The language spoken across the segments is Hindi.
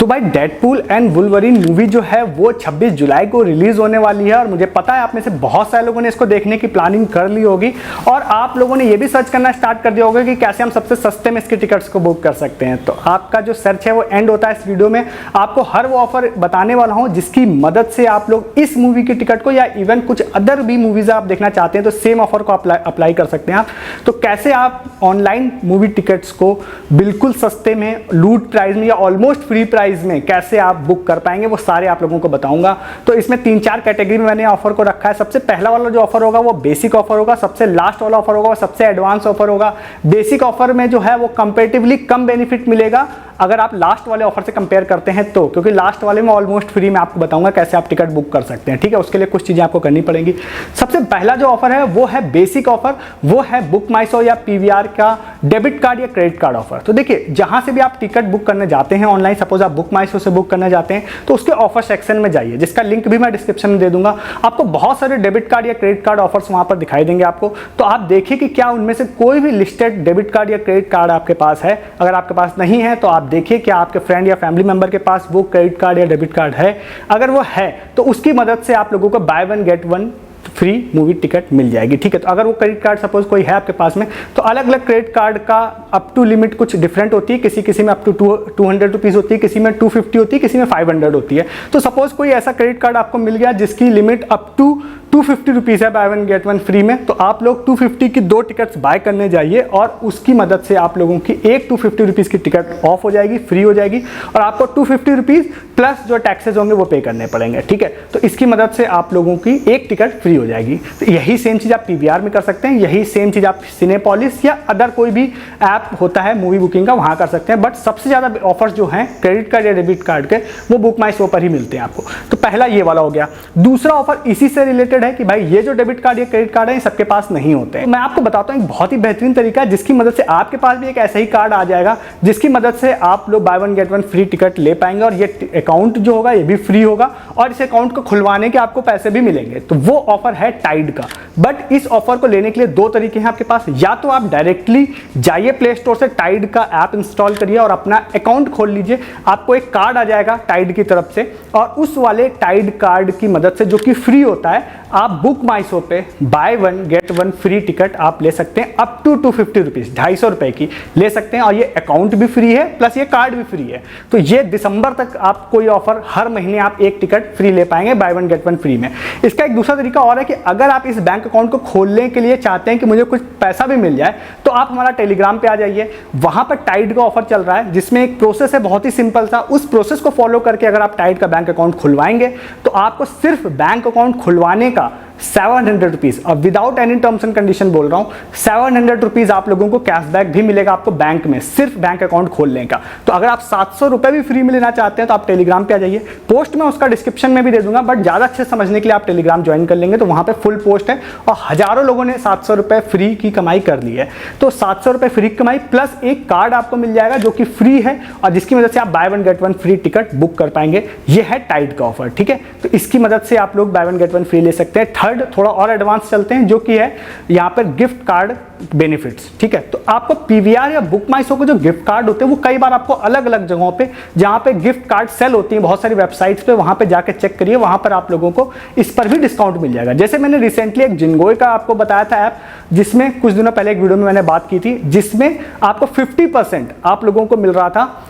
भाई डेडपूल एंड वुल्वरीन मूवी जो है वो 26 जुलाई को रिलीज होने वाली है और मुझे पता है आप में से बहुत सारे लोगों ने इसको देखने की प्लानिंग कर ली होगी और आप लोगों ने ये भी सर्च करना स्टार्ट कर दिया होगा कि कैसे हम सबसे सस्ते में इसकी टिकट्स को बुक कर सकते हैं। तो आपका जो सर्च है वो एंड होता है इस वीडियो में। आपको हर वो ऑफर बताने वाला हूँ जिसकी मदद से आप लोग इस मूवी की टिकट को या इवन कुछ अदर भी मूवीज आप देखना चाहते हैं तो सेम ऑफर को अप्लाई कर सकते हैं आप। तो कैसे आप ऑनलाइन मूवी टिकट्स को बिल्कुल सस्ते में, लूट प्राइस में या ऑलमोस्ट फ्री प्राइस में कैसे आप बुक कर पाएंगे वो सारे आप लोगों को बताऊंगा। तो इसमें 3-4 कैटेगरी में मैंने ऑफर को रखा है। सबसे पहला वाला जो ऑफर होगा वो बेसिक ऑफर होगा, सबसे लास्ट वाला ऑफर होगा वो सबसे एडवांस ऑफर होगा। बेसिक ऑफर में जो है वो कंपैरेटिवली कम बेनिफिट मिलेगा अगर आप लास्ट वाले ऑफर से कंपेयर करते हैं तो, क्योंकि लास्ट वाले में ऑलमोस्ट फ्री में आपको बताऊंगा कैसे आप टिकट बुक कर सकते हैं। ठीक है, उसके लिए कुछ चीजें आपको करनी पड़ेंगी। सबसे पहला जो ऑफर है वो है बेसिक ऑफर, वो है बुक माई शो या पीवीआर का डेबिट कार्ड या क्रेडिट कार्ड ऑफर। तो देखिए, जहां से भी आप टिकट बुक करने जाते हैं ऑनलाइन, सपोज आप बुक माई शो से बुक करने जाते हैं तो उसके ऑफर सेक्शन में जाइए, जिसका लिंक भी मैं डिस्क्रिप्शन में दे दूंगा। आपको बहुत सारे डेबिट कार्ड या क्रेडिट कार्ड ऑफर्स वहां पर दिखाई देंगे आपको। तो आप देखिए कि क्या उनमें से कोई भी लिस्टेड डेबिट कार्ड या क्रेडिट कार्ड आपके पास है। अगर आपके पास नहीं है तो आप देखिए कि आपके फ्रेंड या फैमिली मेंबर के पास वो क्रेडिट कार्ड या डेबिट कार्ड है। अगर वो है तो उसकी मदद से आप लोगों को buy one get one free movie ticket मिल जाएगी। ठीक है, तो अगर वो क्रेडिट कार्ड सपोज कोई है आपके पास में तो अलग अलग क्रेडिट कार्ड का अप टू लिमिट कुछ डिफरेंट होती है। किसी में अप टू 200 रुपीज होती है, किसी में 250 होती है, किसी में 500 होती है। तो सपोज कोई ऐसा क्रेडिट कार्ड आपको मिल गया जिसकी लिमिट अप टू 250 रुपीज है bye one get one free में, तो आप लोग 250 की 2 टिकट्स बाय करने जाइए और उसकी मदद से आप लोगों की एक 250 रुपीज की टिकट ऑफ हो जाएगी, फ्री हो जाएगी और आपको 250 रुपीज प्लस जो टैक्सेस होंगे वो पे करने पड़ेंगे। ठीक है, तो इसकी मदद से आप लोगों की एक टिकट फ्री हो जाएगी। तो यही सेम चीज आप पीवीआर में कर सकते हैं, यही सेम चीज आप सिनेपोलिस या अदर कोई भी ऐप होता है मूवी बुकिंग का वहां कर सकते हैं। बट सबसे ज्यादा ऑफर्स जो हैं क्रेडिट कार्ड या डेबिट कार्ड के वो बुक माई शो पर ही मिलते हैं आपको। तो पहला ये वाला हो गया। दूसरा ऑफर इसी से रिलेटेड है कि भाई ये जो डेबिट कार्ड या क्रेडिट कार्ड है सबके पास नहीं होते हैं। मैं आपको बताता हूं एक बहुत ही बेहतरीन तरीका है जिसकी मदद से आपके पास भी एक ऐसा ही कार्ड आ जाएगा जिसकी मदद से आप लोग bye one get one free ticket ले पाएंगे और ये अकाउंट जो होगा ये भी फ्री होगा और इस अकाउंट को खुलवाने के आपको पैसे भी मिलेंगे। तो वो ऑफर है टाइड का। बट इस ऑफर को लेने के लिए 2 तरीके हैं आपके पास। या तो आप डायरेक्टली जाइए प्ले स्टोर से टाइड का ऐप इंस्टॉल करिए और अपना अकाउंट खोल लीजिए। आपको एक कार्ड आ जाएगा टाइड की तरफ से और उस वाले टाइड कार्ड की मदद से जो कि फ्री होता है आप बुक माई शो पे bye one get one free ticket आप ले सकते हैं अप टू 250 रुपीज, 250 रुपए की ले सकते हैं और ये अकाउंट भी फ्री है प्लस ये कार्ड भी फ्री है। तो ये दिसंबर तक आपको ये ऑफर हर महीने आप एक टिकट फ्री ले पाएंगे bye one get one free में। इसका एक दूसरा तरीका और है कि अगर आप इस बैंक अकाउंट को खोलने के लिए चाहते हैं कि मुझे कुछ पैसा भी मिल जाए तो आप हमारा टेलीग्राम पे आ जाइए। वहां पर टाइड का ऑफर चल रहा है जिसमें एक प्रोसेस है बहुत ही सिंपल सा। उस प्रोसेस को फॉलो करके अगर आप टाइड का बैंक अकाउंट खुलवाएंगे तो आपको सिर्फ बैंक अकाउंट खुलवाने का 700 रुपीज और without any terms and condition बोल रहा हूं 700 रुपीज आप लोगों को कैशबैक भी मिलेगा आपको बैंक में, सिर्फ बैंक अकाउंट खोलने का। तो अगर आप 700 रुपए भी फ्री में लेना चाहते हैं तो आप टेलीग्राम पे आ जाइए। पोस्ट में उसका डिस्क्रिप्शन में भी दे दूंगा बट ज्यादा अच्छे समझने के लिए आप टेलीग्राम ज्वाइन कर लेंगे तो वहां पे फुल पोस्ट है और हजारों लोगों ने 700 रुपए फ्री की कमाई कर ली है। तो 700 रुपए फ्री की कमाई प्लस एक कार्ड आपको मिल जाएगा जो कि फ्री है और जिसकी मदद से आप bye one get one free ticket book कर पाएंगे। ये है टाइड का ऑफर। ठीक है, तो इसकी मदद से आप लोग bye one get one free ले सकते हैं। थर्ड थोड़ा और एडवांस चलते हैं जो कि है यहाँ पर गिफ्ट कार्ड बेनिफिट्स। ठीक है, तो आपको पीवीआर या बुक माई शो के जो गिफ्ट कार्ड होते हैं वो कई बार आपको अलग अलग जगहों पे जहां पे गिफ्ट कार्ड सेल होती हैं बहुत सारी वेबसाइट्स पे, वहां पे जाके चेक करिए, वहां पर आप लोगों को इस पर भी डिस्काउंट मिल जाएगा। जैसे मैंने रिसेंटली एक जिनगोई का आपको बताया था ऐप जिसमें कुछ दिनों पहले एक वीडियो में मैंने बात की थी जिसमें आपको 50% आप लोगों को मिल रहा था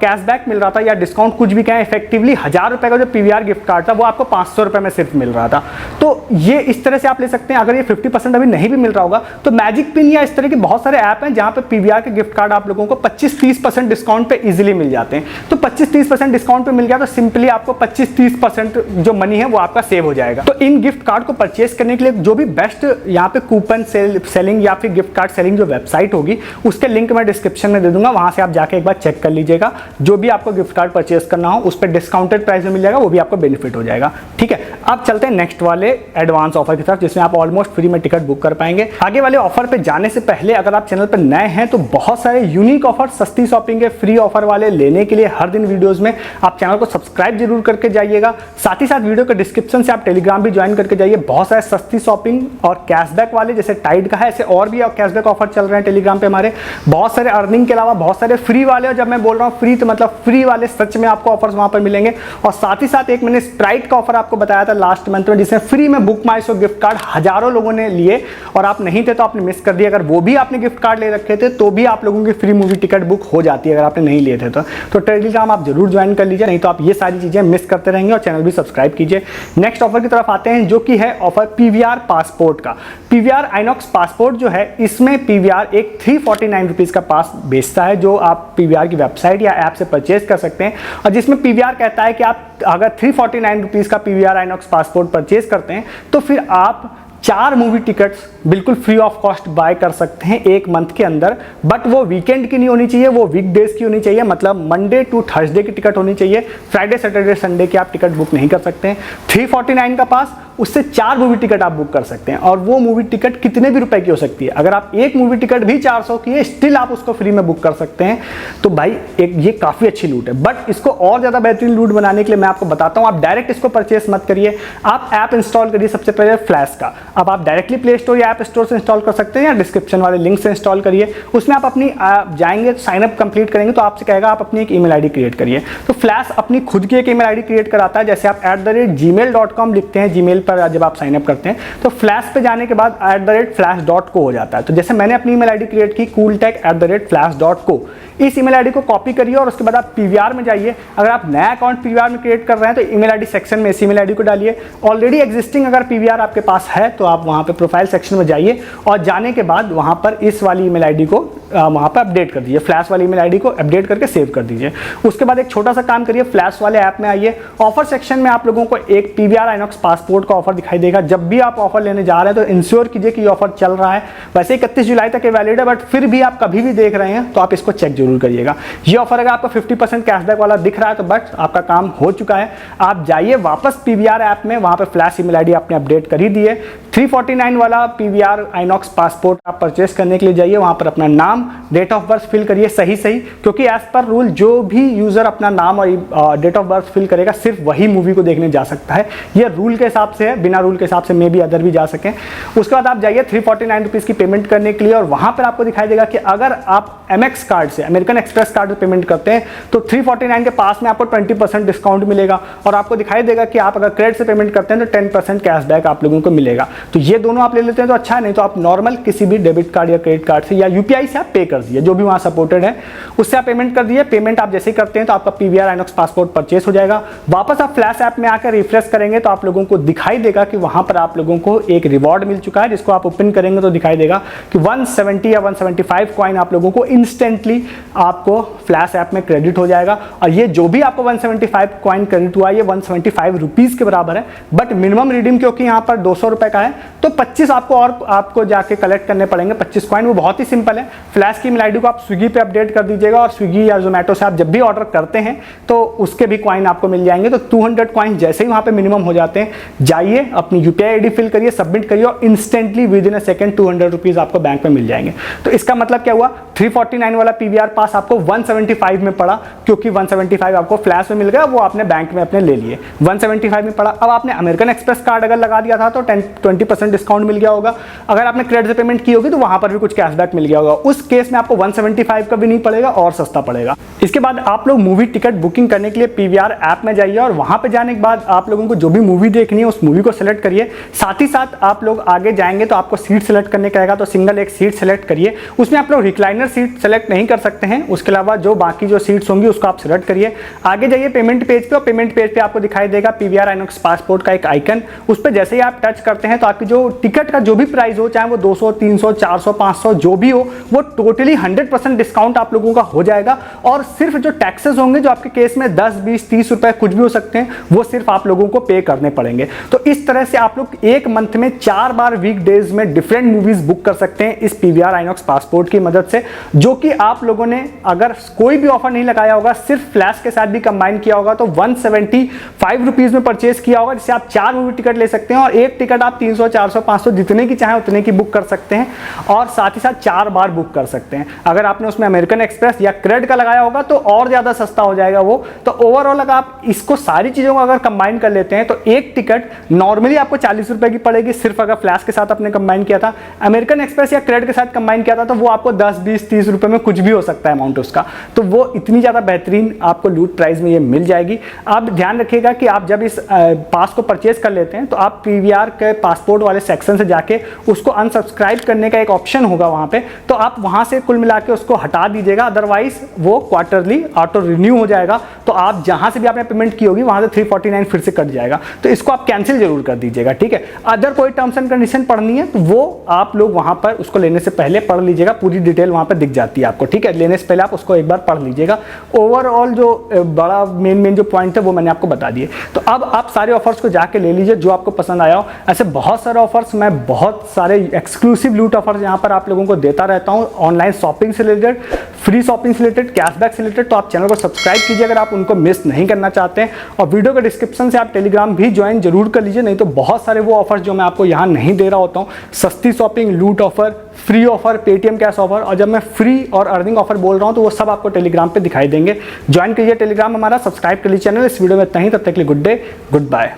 कैशबैक मिल रहा था या डिस्काउंट कुछ भी कहें। इफेक्टिवली 1000 रुपए का जो पीवीआर गिफ्ट कार्ड था वो आपको 500 रुपए में सिर्फ मिल रहा था। तो ये इस तरह से आप ले सकते हैं। अगर ये 50% अभी नहीं भी मिल रहा होगा तो मैजिक पिन या इस तरह के बहुत सारे ऐप हैं जहां पे पीवीआर के गिफ्ट कार्ड आप लोगों को 25-30% डिस्काउंट पे इजीली मिल जाते हैं। तो 25-30% डिस्काउंट पे मिल गया तो सिंपली आपको 25-30% जो मनी है वो आपका सेव हो जाएगा। तो इन गिफ्ट कार्ड को परचेस करने के लिए जो भी बेस्ट यहाँ पे कूपन सेलिंग या फिर गिफ्ट कार्ड सेलिंग जो वेबसाइट होगी उसके लिंक मैं डिस्क्रिप्शन में दे दूंगा, वहां से आप जाके एक बार चेक कर लीजिएगा। जो भी आपको गिफ्ट कार्ड परचेस करना हो उस पर डिस्काउंटेड प्राइस में मिल जाएगा, वो भी आपको बेनिफिट हो जाएगा। ठीक है, अब चलते हैं नेक्स्ट वाले एडवांस एडवांस ऑफर की तरफ, जिसमें आप ऑलमोस्ट फ्री में टिकट बुक कर पाएंगे। आगे वाले ऑफर पे जाने से पहले अगर आप चैनल पर नए हैं तो बहुत सारे यूनिक ऑफर, सस्ती शॉपिंग के फ्री ऑफर वाले लेने के लिए हर दिन वीडियोस में आप चैनल को सब्सक्राइब जरूर करके जाइएगा। साथ ही साथ वीडियो के डिस्क्रिप्शन से आप टेलीग्राम भी ज्वाइन करके जाइए। बहुत सारे सस्ती शॉपिंग और कैशबैक वाले, जैसे टाइड का है, ऐसे और भी कैशबैक ऑफर चल रहे हैं टेलीग्राम पे हमारे। बहुत सारे अर्निंग के अलावा बहुत सारे फ्री वाले, और जब मैं बोल रहा हूँ फ्री तो मतलब फ्री वाले सच में आपको ऑफर्स वहां पर मिलेंगे। और साथ ही साथ एक मैंने स्प्राइट का ऑफर आपको बताया था लास्ट मंथ में, जिसमें फ्री में बुक माई शो गिफ्ट कार्ड हजारों लोगों ने लिए, और आप नहीं थे तो आपने मिस कर दिया। अगर वो भी आपने गिफ्ट कार्ड ले रखे थे तो भी आप लोगों की फ्री मूवी टिकट बुक हो जाती है अगर आपने नहीं लिए थे तो टेलीग्राम आप जरूर ज्वाइन कर लीजिए, नहीं तो आप ये सारी चीजें मिस करते रहेंगे। और चैनल भी सब्सक्राइब कीजिए। नेक्स्ट ऑफर की तरफ आते हैं, जो कि है ऑफर पीवीआर पासपोर्ट का। पीवीआर आइनॉक्स पासपोर्ट जो है, इसमें पीवीआर एक 349 रुपीज का पास बेचता है, जो आप पीवीआर की वेबसाइट या ऐप से परचेज कर सकते हैं। और जिसमें पीवीआर कहता है कि आप अगर 349 रुपीज का पीवीआर आइनॉक्स पासपोर्ट परचेज करते हैं तो फिर आप 4 मूवी टिकट्स बिल्कुल फ्री ऑफ कॉस्ट बाय कर सकते हैं एक मंथ के अंदर। बट वो वीकेंड की नहीं होनी चाहिए, वो वीकडेज की होनी चाहिए, मतलब मंडे टू थर्सडे की टिकट होनी चाहिए। फ्राइडे सैटरडे संडे की आप टिकट बुक नहीं कर सकते हैं। 349 का पास, उससे 4 मूवी टिकट आप बुक कर सकते हैं, और वो मूवी टिकट कितने भी रुपए की हो सकती है। अगर आप एक मूवी टिकट भी 400 की है, स्टिल आप उसको फ्री में बुक कर सकते हैं। तो भाई ये काफी अच्छी लूट है। बट इसको और ज्यादा बेहतरीन लूट बनाने के लिए मैं आपको बताता हूं, आप डायरेक्ट इसको परचेस मत करिए, आप ऐप इंस्टॉल करिए सबसे पहले फ्लैश का। अब आप डायरेक्टली प्ले स्टोर या ऐप स्टोर से इंस्टॉल कर सकते हैं, या डिस्क्रिप्शन वाले लिंक से इंस्टॉल करिए। उसमें आप अपनी जाएंगे, साइन अप कंप्लीट करेंगे तो आपसे कहेगा आप अपनी एक ईमेल आईडी क्रिएट करिए। तो फ्लैश अपनी खुद की एक ईमेल आईडी क्रिएट कराता है। जैसे आप @gmail.com लिखते हैं जीमेल पर जब आप साइन अप करते हैं, तो फ्लैश पे जाने के बाद @flash.co हो जाता है। तो जैसे मैंने अपनी ईमेल आईडी क्रिएट की cooltech@flash.co, इस ईमेल आईडी को कॉपी करिए और उसके बाद आप पीवीआर में जाइए। अगर आप नया अकाउंट पीवीआर में क्रिएट कर रहे हैं तो ईमेल आईडी सेक्शन में इस ईमेल आईडी को डालिए। ऑलरेडी एग्जिस्टिंग अगर पीवीआर आपके पास है तो आप वहां पे प्रोफाइल सेक्शन में जाइए, और जाने के बाद वहां पर इस वाली ईमेल आईडी को वहां पर अपडेट कर दीजिए। फ्लैश वाली ईमेल आईडी को अपडेट करके सेव कर दीजिए। उसके बाद एक छोटा सा काम करिए, फ्लैश वाले ऐप में आइए। ऑफर सेक्शन में आप लोगों को एक पीवीआर आइनॉक्स पासपोर्ट का ऑफर दिखाई देगा। जब भी आप ऑफर लेने जा रहे हैं तो इंश्योर कीजिए कि ये ऑफर चल रहा है। वैसे 31 जुलाई तक ये वैलिड है, बट फिर भी आप कभी भी देख रहे हैं तो आप इसको चेक जरूर करिएगा। ये ऑफर अगर आपको 50% कैशबैक वाला दिख रहा है तो बट आपका काम हो चुका है। आप जाइए वापस पीवीआर ऐप में, वहां पे फ्लैश ईमेल आईडी आपने अपडेट कर ही दी है। 349 वाला पीवीआर आइनॉक्स पासपोर्ट आप परचेस करने के लिए जाइए, वहां पर अपना नाम, डेट ऑफ बर्थ फिल करिए सही, क्योंकि एज पर रूल जो भी यूजर अपना नाम और डेट ऑफ बर्थ फिल करेगा सिर्फ वही मूवी को देखने जा सकता है। ये रूल के हिसाब से है, बिना रूल के हिसाब से मे भी अदर भी जा सके। उसके बाद आप जाइए 349 रुपीज की पेमेंट करने के लिए, और वहां पर आपको दिखाई देगा कि अगर आप एमएक्स कार्ड से, अमेरिकन एक्सप्रेस कार्ड से पेमेंट करते हैं तो 349 के पास में आपको 20% डिस्काउंट मिलेगा, और आपको दिखाई देगा कि आप अगर क्रेडिट से पेमेंट करते हैं तो 10% कैशबैक आप लोगों को मिलेगा। तो ये दोनों आप ले लेते हैं तो अच्छा है, नहीं तो आप नॉर्मल किसी भी डेबिट कार्ड या क्रेडिट कार्ड से या यूपीआई से आप पे कर दिए, जो भी वहां सपोर्टेड है उससे आप पेमेंट कर दिए। पेमेंट आप जैसे ही करते हैं तो आपका पीवीआर आइनॉक्स पासपोर्ट परचेस हो जाएगा। वापस आप फ्लैश ऐप में आकर रिफ्रेश करेंगे तो आप लोगों को दिखाई देगा कि वहां पर आप लोगों को एक रिवॉर्ड मिल चुका है, जिसको आप ओपन करेंगे तो दिखाई देगा कि 170 या 175 कॉइन आप लोगों को इंस्टेंटली आपको फ्लैश ऐप में क्रेडिट हो जाएगा। और ये जो भी आपको 175 कॉइन क्रेडिट हुआ, ये 175 रुपीज के बराबर है। बट मिनिमम रिडीम क्योंकि यहाँ पर 200 रुपए का है तो 25 आपको जाके कलेक्ट करने पड़ेंगे, 25 कॉइन। वो बहुत ही सिंपल है। फ्लैश की ईमेल आईडी को आप स्विगी पे अपडेट कर दीजिएगा, और स्विगी या जोमेटो से आप जब भी ऑर्डर करते हैं तो उसके भी कॉइन आपको मिल जाएंगे। तो 200 कॉइन जैसे ही वहां पे मिनिमम हो जाते हैं, जाइए अपनी यूपीआई आईडी फिल करिए, सबमिट करिए, और instantly with in a second 200 rupees आपको बैंक में मिल जाएंगे। तो इसका मतलब क्या हुआ, 349 वाला पीवीआर पास आपको 175 में पड़ा, क्योंकि 175 आपको फ्लैश में मिल गया, वो आपने बैंक में अपने ले लिए, 175 में पड़ा। अब आपने अमेरिकन एक्सप्रेस कार्ड अगर लगा दिया था तो 20% डिस्काउंट मिल गया होगा। अगर आपने क्रेडिट से पेमेंट की होगी तो वहां पर भी कुछ कैशबैक मिल गया होगा। उस केस में आपको 175 का भी नहीं पड़ेगा और सस्ता पड़ेगा। इसके बाद आप लोग मूवी टिकट बुकिंग करने के लिए पीवीआर ऐप में जाइए, और वहां पे जाने के बाद आप लोगों को जो भी मूवी देखनी है उस मूवी को सिलेक्ट करिए। साथ ही साथ आप लोग आगे जाएंगे तो आपको सीट सिलेक्ट करने का रहेगा, तो सिंगल एक सीट सिलेक्ट करिए। उसमें आप लोग रिक्लाइनर सीट सेलेक्ट नहीं कर सकते हैं, उसके अलावा जो बाकी जो सीट्स होंगी उसको आप सिलेक्ट करिए। आगे जाइए पेमेंट पेज पे, और पेमेंट पेज पे आपको दिखाई देगा पीवीआर आइनॉक्स पासपोर्ट का एक आइकन। उस पर जैसे ही आप टच करते हैं तो आपकी जो टिकट का जो भी प्राइस हो, चाहे वो 200, 300, 400, 500 जो भी हो, वो टोटली 100% डिस्काउंट आप लोगों का हो जाएगा। और सिर्फ जो टैक्सेस होंगे, जो आपके केस में 10, 20, 30 रुपए कुछ भी हो सकते हैं, वो सिर्फ आप लोगों को पे करने पड़ेंगे। तो इस तरह से आप लोग एक मंथ में 4 बार वीक डेज में डिफरेंट मूवीज बुक कर सकते हैं इस पीवीआर आइनॉक्स पासपोर्ट की मदद से, जो कि आप लोगों ने ने अगर कोई भी ऑफर नहीं लगाया होगा, सिर्फ फ्लैश के साथ भी कंबाइन किया होगा तो 175 रुपीज में परचेज किया होगा, जिससे आप 4 मूवी टिकट ले सकते हैं और एक टिकट आप 300, 400, 500 जितने की चाहें उतने की बुक कर सकते हैं और साथ ही साथ 4 बार बुक कर सकते हैं। अगर आपने उसमें अमेरिकन एक्सप्रेस या क्रेड का लगाया होगा तो और ज़्यादा सस्ता हो जाएगा वो। तो ओवरऑल अगर आप इसको सारी चीज़ों को अगर कंबाइन कर लेते हैं तो एक टिकट नॉर्मली आपको 40 रुपये की पड़ेगी, सिर्फ अगर फ्लैश के साथ आपने कंबाइन किया था। अमेरिकन एक्सप्रेस या क्रेड के साथ कंबाइन किया था तो वो आपको 10, 20, 30 रुपये में कुछ भी हो सकता है अमाउंट उसका। तो वो इतनी ज़्यादा बेहतरीन आपको लूट प्राइस में ये मिल जाएगी। आप ध्यान रखिएगा कि आप जब इस पास को परचेज कर लेते हैं तो आप पीवीआर के पासपोर्ट वाले सेक्शन से जाके उसको अनसब्सक्राइब करने का एक ऑप्शन होगा वहाँ पे, तो आप वहाँ से कुल मिला के उसको हटा दीजिएगा, अदरवाइज वो क्वार्टरली ऑटो रिन्यू हो जाएगा। तो आप जहाँ से भी आपने पेमेंट की होगी वहाँ से 349 फिर से कट जाएगा। तो इसको आप कैंसिल जरूर कर दीजिएगा, ठीक है। अदर कोई टर्म्स एंड कंडीशन पढ़नी है तो वो आप लोग वहाँ पर उसको लेने से पहले पढ़ लीजिएगा, पूरी डिटेल वहाँ पर दिख जाती है आपको, ठीक है। लेने से पहले आप उसको एक बार पढ़ लीजिएगा। ओवरऑल जो बड़ा मेन जो पॉइंट है वो मैंने आपको बता दिए। तो अब आप सारे ऑफर्स को जाके ले लीजिए जो आपको पसंद आया हो। ऐसे बहुत सारे ऑफर्स, मैं बहुत सारे एक्सक्लूसिव लूट ऑफर्स यहाँ पर आप लोगों को देता रहता हूँ, ऑनलाइन शॉपिंग से रिलेटेड, फ्री शॉपिंग से रिलेटेड, कैशबैक से रिलेटेड। तो आप चैनल को सब्सक्राइब कीजिए अगर आप उनको मिस नहीं करना चाहते हैं, और वीडियो के डिस्क्रिप्शन से आप टेलीग्राम भी ज्वाइन जरूर कर लीजिए, नहीं तो बहुत सारे वो ऑफर्स जो मैं आपको यहाँ नहीं दे रहा होता हूँ, सस्ती शॉपिंग, लूट offer, free offer, Paytm cash offer, और जब मैं फ्री और अर्निंग ऑफर बोल रहा हूँ तो वो सब आपको टेलीग्राम पे दिखाई देंगे। ज्वाइन कीजिए टेलीग्राम हमारा, सब्सक्राइब कर लीजिए चैनल। इस वीडियो में इतना ही, तब तक के लिए गुड डे, गुड बाय।